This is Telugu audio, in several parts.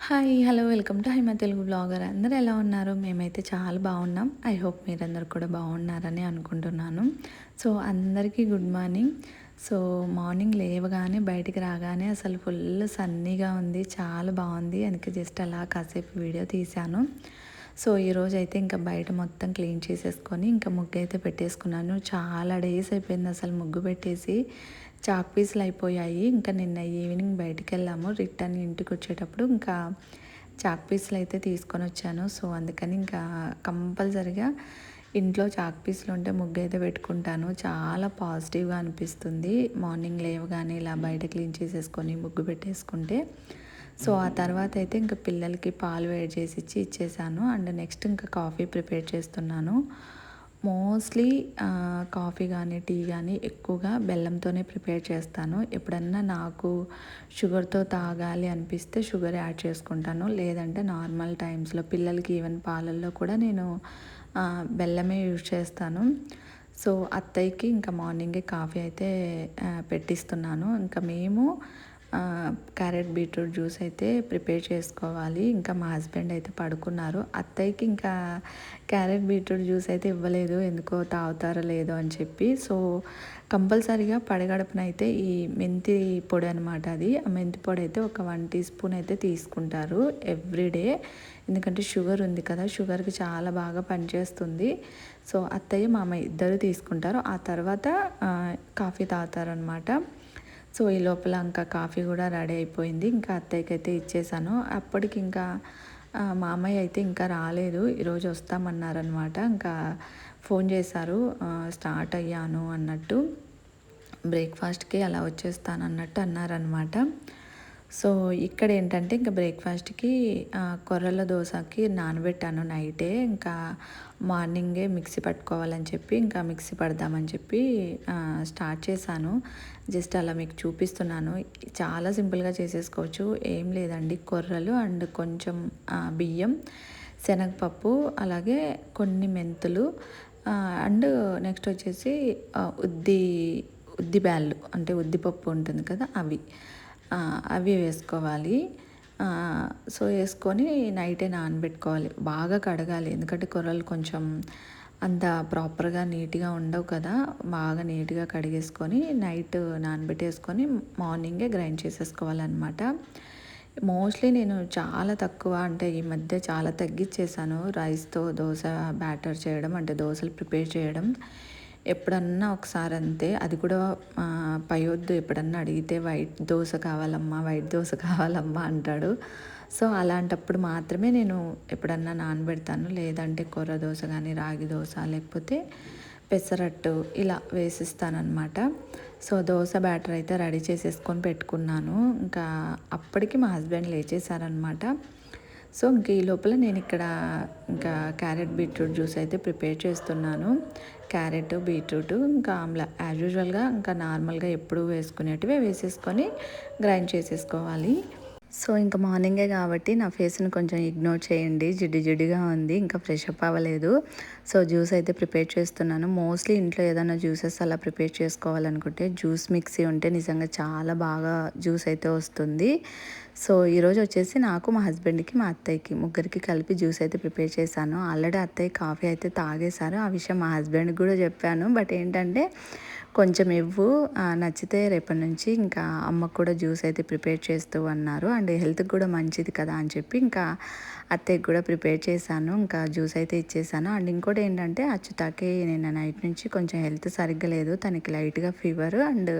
Hi hello welcome to Haima Telugu blogger. అందరూ ఎలా ఉన్నారు? మేమైతే చాలా బాగున్నాం. ఐ హోప్ మీరందరూ కూడా బాగున్నారని అనుకుంటున్నాను. సో అందరికీ గుడ్ మార్నింగ్. సో మార్నింగ్ లేవగానే బయటికి రాగానే అసలు ఫుల్ సన్నీగా ఉంది, చాలా బాగుంది. అందుకే జస్ట్ అలా కాసేపు వీడియో తీశాను. సో ఈరోజు అయితే ఇంకా బయట మొత్తం క్లీన్ చేసేసుకొని ఇంకా ముగ్గు అయితే పెట్టేసుకున్నాను. చాలా డేస్ అయిపోయింది అసలు ముగ్గు పెట్టేసి, చాక్ పీసులు అయిపోయాయి. ఇంకా నిన్న ఈవినింగ్ బయటికి వెళ్ళాము, రిటర్న్ ఇంటికి వచ్చేటప్పుడు ఇంకా చాక్ పీసులు అయితే తీసుకొని వచ్చాను. సో అందుకని ఇంకా కంపల్సరిగా ఇంట్లో చాక్ పీసులు ఉంటే ముగ్గు అయితే పెట్టుకుంటాను. చాలా పాజిటివ్గా అనిపిస్తుంది మార్నింగ్ లేవగానే ఇలా బయట క్లీన్ చేసేసుకొని ముగ్గు పెట్టేసుకుంటే. సో ఆ తర్వాత అయితే ఇంకా పిల్లలకి పాలు వేడి చేసి ఇచ్చేసాను. అండ్ నెక్స్ట్ ఇంకా కాఫీ ప్రిపేర్ చేస్తున్నాను. మోస్ట్లీ కాఫీ కానీ టీ కానీ ఎక్కువగా బెల్లంతోనే ప్రిపేర్ చేస్తాను. ఎప్పుడన్నా నాకు షుగర్తో తాగాలి అనిపిస్తే షుగర్ యాడ్ చేసుకుంటాను, లేదంటే నార్మల్ టైమ్స్లో పిల్లలకి ఈవెన్ పాలల్లో కూడా నేను బెల్లమే యూజ్ చేస్తాను. సో అత్తయ్యకి ఇంకా మార్నింగే కాఫీ అయితే పెట్టిస్తున్నాను. ఇంకా మేము క్యారెట్ బీట్రూట్ జ్యూస్ అయితే ప్రిపేర్ చేసుకోవాలి. ఇంకా మా హస్బెండ్ అయితే పడుకున్నారు. అత్తయ్యకి ఇంకా క్యారెట్ బీట్రూట్ జ్యూస్ అయితే ఇవ్వలేదు, ఎందుకో తాగుతారో లేదో అని చెప్పి. సో కంపల్సరీగా పడగడపున అయితే ఈ మెంతి పొడి అనమాట, అది ఆ మెంతి పొడి అయితే ఒక 1 టీ స్పూన్ అయితే తీసుకుంటారు ఎవ్రీడే. ఎందుకంటే షుగర్ ఉంది కదా, షుగర్కి చాలా బాగా పనిచేస్తుంది. సో అత్తయ్య మామయ్య ఇద్దరు తీసుకుంటారు, ఆ తర్వాత కాఫీ తాగుతారనమాట. సో ఈ లోపల ఇంకా కాఫీ కూడా రెడీ అయిపోయింది. ఇంకా అత్తయ్యకి అయితే ఇచ్చేసాను. అప్పటికి ఇంకా మామయ్య అయితే ఇంకా రాలేదు, ఈరోజు వస్తామన్నారనమాట. ఇంకా ఫోన్ చేశారు, స్టార్ట్ అయ్యాను అన్నట్టు, బ్రేక్ఫాస్ట్కి అలా వచ్చేస్తాను అన్నట్టు అన్నారనమాట. సో ఇక్కడ ఏంటంటే ఇంకా బ్రేక్ఫాస్ట్కి కొర్రల దోశకి నానబెట్టాను నైటే. ఇంకా మార్నింగే మిక్సీ పట్టుకోవాలని చెప్పి ఇంకా మిక్సీ పడదామని చెప్పి స్టార్ట్ చేశాను. జస్ట్ అలా మీకు చూపిస్తున్నాను. చాలా సింపుల్గా చేసేసుకోవచ్చు, ఏం లేదండి. కొర్రలు అండ్ కొంచెం బియ్యం, శనగపప్పు, అలాగే కొన్ని మెంతులు, అండ్ నెక్స్ట్ వచ్చేసి ఉద్ది బ్యాళ్ళు అంటే ఉద్దిపప్పు ఉంటుంది కదా, అవి వేసుకోవాలి. సో వేసుకొని నైటే నానబెట్టుకోవాలి, బాగా కడగాలి. ఎందుకంటే కొర్రలు కొంచెం అంత ప్రాపర్గా నీట్గా ఉండవు కదా, బాగా నీట్గా కడిగేసుకొని నైట్ నానబెట్టేసుకొని మార్నింగే గ్రైండ్ చేసేసుకోవాలన్నమాట. మోస్ట్లీ నేను చాలా తక్కువ, అంటే ఈ మధ్య చాలా తగ్గించేసాను రైస్తో దోశ బ్యాటర్ చేయడం, అంటే దోశలు ప్రిపేర్ చేయడం. ఎప్పుడన్నా ఒకసారి అంతే, అది కూడా పయోద్దు ఎప్పుడన్నా అడిగితే వైట్ దోశ కావాలమ్మా, వైట్ దోశ కావాలమ్మా అంటాడు. సో అలాంటప్పుడు మాత్రమే నేను ఎప్పుడన్నా నానబెడతాను, లేదంటే కొర్ర దోశ కానీ రాగి దోశ లేకపోతే పెసరట్టు ఇలా వేసిస్తానమాట. సో దోశ బ్యాటర్ అయితే రెడీ చేసేసుకొని పెట్టుకున్నాను. ఇంకా అప్పటికి మా హస్బెండ్ లేచేశారనమాట. సో ఇంక ఈ లోపల నేను ఇక్కడ ఇంకా క్యారెట్ బీట్రూట్ జ్యూస్ అయితే ప్రిపేర్ చేస్తున్నాను. క్యారెట్ బీట్రూట్ ఇంకా ఆమ్లా యాజ్ యూజువల్గా ఇంకా నార్మల్గా ఎప్పుడు వేసుకునేటివే వేసేసుకొని గ్రైండ్ చేసేసుకోవాలి. సో ఇంకా మార్నింగే కాబట్టి నా ఫేస్ని కొంచెం ఇగ్నోర్ చేయండి, జిడ్డు జిడ్డుగా ఉంది, ఇంకా ఫ్రెష్ అప్ అవ్వలేదు. సో జ్యూస్ అయితే ప్రిపేర్ చేస్తున్నాను. మోస్ట్లీ ఇంట్లో ఏదైనా జ్యూసెస్ అలా ప్రిపేర్ చేసుకోవాలనుకుంటే జ్యూస్ మిక్సీ ఉంటే నిజంగా చాలా బాగా జ్యూస్ అయితే వస్తుంది. సో ఈరోజు వచ్చేసి నాకు, మా హస్బెండ్కి, మా అత్తయ్యకి ముగ్గురికి కలిపి జ్యూస్ అయితే ప్రిపేర్ చేశాను. ఆల్రెడీ అత్తయ్య కాఫీ అయితే తాగేశారు, ఆ విషయం మా హస్బెండ్కి కూడా చెప్పాను. బట్ ఏంటంటే కొంచెం ఇవ్వు, నచ్చితే రేపటి నుంచి ఇంకా అమ్మకు కూడా జ్యూస్ అయితే ప్రిపేర్ చేస్తూ అన్నారు. అండ్ హెల్త్కి కూడా మంచిది కదా అని చెప్పి ఇంకా అత్తయ్యకి కూడా ప్రిపేర్ చేశాను. ఇంకా జ్యూస్ అయితే ఇచ్చేసాను. అండ్ ఇంకోటి ఏంటంటే అచ్చుతాకి నిన్న నైట్ నుంచి కొంచెం హెల్త్ సరిగ్గా లేదు, తనకి లైట్గా ఫీవర్ అండ్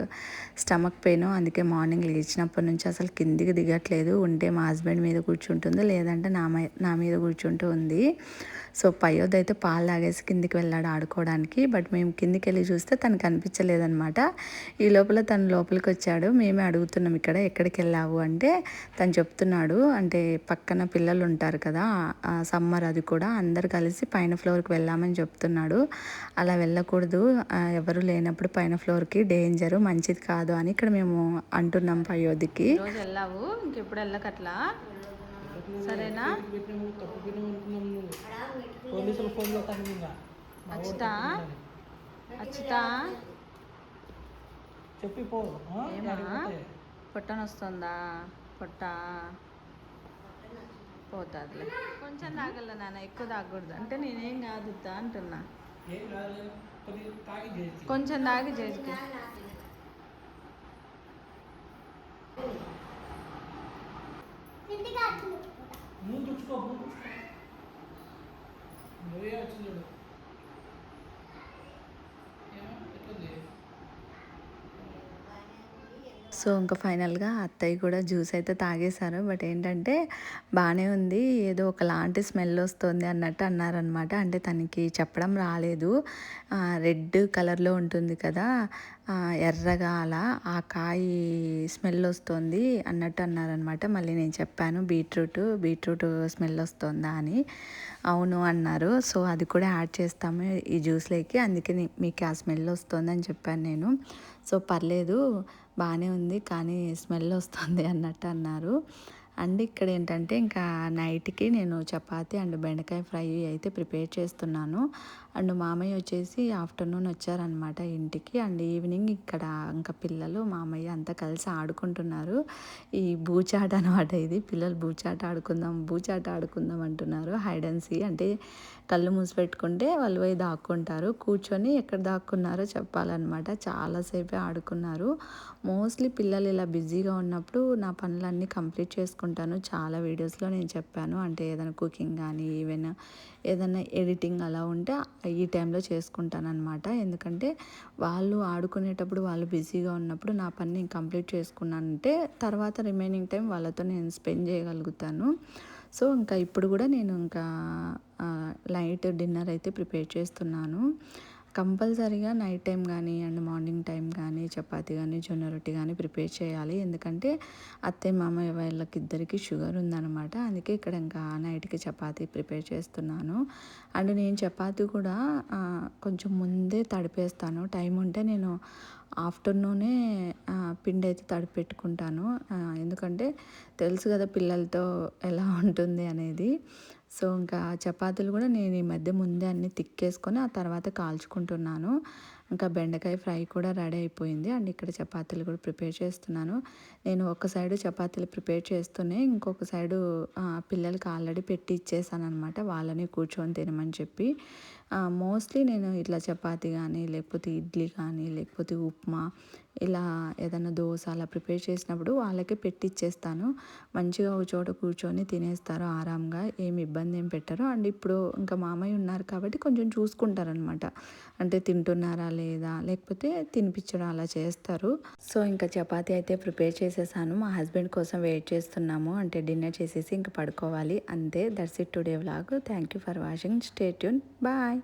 స్టమక్ పెయిన్. అందుకే మార్నింగ్ లేచినప్పటి నుంచి అసలు కిందికి దిగట్లేదు. ఉంటే మా హస్బెండ్ మీద కూర్చుంటుంది, లేదంటే నా మీద కూర్చుంటూ ఉంది. సో పయోద్ అయితే పాలు తాగేసి కిందికి వెళ్ళాడు ఆడుకోవడానికి. బట్ మేము కిందికి వెళ్ళి చూస్తే తనకు కనిపించలేదన్నమాట. ఈ లోపల తను లోపలికి వచ్చాడు. మేమే అడుగుతున్నాం ఇక్కడ ఎక్కడికి వెళ్ళావు అంటే తను చెప్తున్నాడు, అంటే పక్కన పిల్లలు ఉంటారు కదా, సమ్మర్ అది కూడా, అందరు కలిసి పైన ఫ్లోర్కి వెళ్ళామని చెప్తున్నాడు. అలా వెళ్ళకూడదు, ఎవరు లేనప్పుడు పైన ఫ్లోర్కి డేంజరు, మంచిది కాదు అని ఇక్కడ మేము అంటున్నాం పయోధికి. రోజు వెళ్ళావు, ఇంకెప్పుడు వెళ్ళకట్లా, సరేనా? అచ్చుతా అచ్చుతా చెప్పిపో. పొట్టనొస్తుందా? పొట్ట పోతుందిలే. కొంచెం తాగల నాన్న, ఎక్కువ తాగకూడదు. అంటే నేనేం కాదు అంటున్నా. కొంచెం తాగి చేసి సో ఇంకా ఫైనల్గా అత్తయ్య కూడా జ్యూస్ అయితే తాగేశారు. బట్ ఏంటంటే బాగానే ఉంది, ఏదో ఒకలాంటి స్మెల్ వస్తుంది అన్నట్టు అన్నారనమాట. అంటే తనకి చెప్పడం రాలేదు. రెడ్ కలర్లో ఉంటుంది కదా, ఎర్రగా అలా ఆ కాయ స్మెల్ వస్తుంది అన్నట్టు అన్నారనమాట. మళ్ళీ నేను చెప్పాను బీట్రూట్ స్మెల్ వస్తుందా అని. అవును అన్నారు. సో అది కూడా యాడ్ చేస్తాము ఈ జ్యూస్లోకి, అందుకే మీకు ఆ స్మెల్ వస్తుంది అని చెప్పాను నేను. సో పర్లేదు బాగానే ఉంది కానీ స్మెల్ వస్తుంది అన్నట్టు అన్నారు. అండ్ ఇక్కడ ఏంటంటే ఇంకా నైట్కి నేను చపాతీ అండ్ బెండకాయ ఫ్రై అయితే ప్రిపేర్ చేస్తున్నాను. అండ్ మామయ్య వచ్చేసి ఆఫ్టర్నూన్ వచ్చారనమాట ఇంటికి. అండ్ ఈవినింగ్ ఇక్కడ ఇంకా పిల్లలు మామయ్య అంతా కలిసి ఆడుకుంటున్నారు. ఈ బూచాట అనమాట ఇది. పిల్లలు బూచాట ఆడుకుందాం అంటున్నారు. హైడ్ అండ్ సీ అంటే కళ్ళు మూసిపెట్టుకుంటే వాళ్ళు పోయి దాక్కుంటారు. కూర్చొని ఎక్కడ దాక్కున్నారో చెప్పాలన్నమాట. చాలాసేపే ఆడుకున్నారు. మోస్ట్లీ పిల్లలు ఇలా బిజీగా ఉన్నప్పుడు నా పనులన్నీ కంప్లీట్ చేసుకుంటాను. చాలా వీడియోస్లో నేను చెప్పాను. అంటే ఏదైనా కుకింగ్ కానీ ఈవెన్ ఏదైనా ఎడిటింగ్ అలా ఉంటే ఈ టైంలో చేసుకుంటాను అనమాట. ఎందుకంటే వాళ్ళు ఆడుకునేటప్పుడు వాళ్ళు బిజీగా ఉన్నప్పుడు నా పని నేను కంప్లీట్ చేసుకున్నానంటే తర్వాత రిమైనింగ్ టైం వాళ్ళతో నేను స్పెండ్ చేయగలుగుతాను. సో ఇంకా ఇప్పుడు కూడా నేను ఇంకా నైట్ డిన్నర్ అయితే ప్రిపేర్ చేస్తున్నాను. కంపల్సరీగా నైట్ టైం కానీ అండ్ మార్నింగ్ టైం కానీ చపాతీ కానీ జొన్న రొట్టి కానీ ప్రిపేర్ చేయాలి. ఎందుకంటే అత్తయ్య మామయ్య వాళ్ళకి ఇద్దరికి షుగర్ ఉందన్నమాట. అందుకే ఇక్కడ ఇంకా నైట్కి చపాతీ ప్రిపేర్ చేస్తున్నాను. అండ్ నేను చపాతీ కూడా కొంచెం ముందే తడిపేస్తాను. టైం ఉంటే నేను ఆఫ్టర్నూనే పిండి అయితే తడిపెట్టుకుంటాను. ఎందుకంటే తెలుసు కదా పిల్లలతో ఎలా ఉంటుంది అనేది. సో ఇంకా చపాతీలు కూడా నేను ఈ మధ్య ముందే అన్నీ తిక్కేసుకొని ఆ తర్వాత కాల్చుకుంటున్నాను. ఇంకా బెండకాయ ఫ్రై కూడా రెడీ అయిపోయింది. అండ్ ఇక్కడ చపాతీలు కూడా ప్రిపేర్ చేస్తున్నాను. నేను ఒక సైడు చపాతీలు ప్రిపేర్ చేస్తూనే ఇంకొక సైడు పిల్లలకి ఆల్రెడీ పెట్టి ఇచ్చేసాను అనమాట. వాళ్ళని కూర్చొని తినమని చెప్పి. మోస్ట్లీ నేను ఇట్లా చపాతీ కానీ లేకపోతే ఇడ్లీ కానీ లేకపోతే ఉప్మా ఇలా ఏదైనా దోశ అలా ప్రిపేర్ చేసినప్పుడు వాళ్ళకే పెట్టి ఇచ్చేస్తాను. మంచిగా ఒక చోట కూర్చొని తినేస్తారు ఆరాంగా, ఏమి ఇబ్బంది ఏం పెట్టరు. అండ్ ఇప్పుడు ఇంకా మామయ్య ఉన్నారు కాబట్టి కొంచెం చూసుకుంటారనమాట. అంటే తింటున్నారా లేదా లేకపోతే తినిపించడం అలా చేస్తారు. సో ఇంకా చపాతీ అయితే ప్రిపేర్ చేసేసాను. మా హస్బెండ్ కోసం వెయిట్ చేస్తున్నాము. అంటే డిన్నర్ చేసేసి ఇంకా పడుకోవాలి అంతే. That's it today vlog. Thank you for watching. Stay tune. Bye.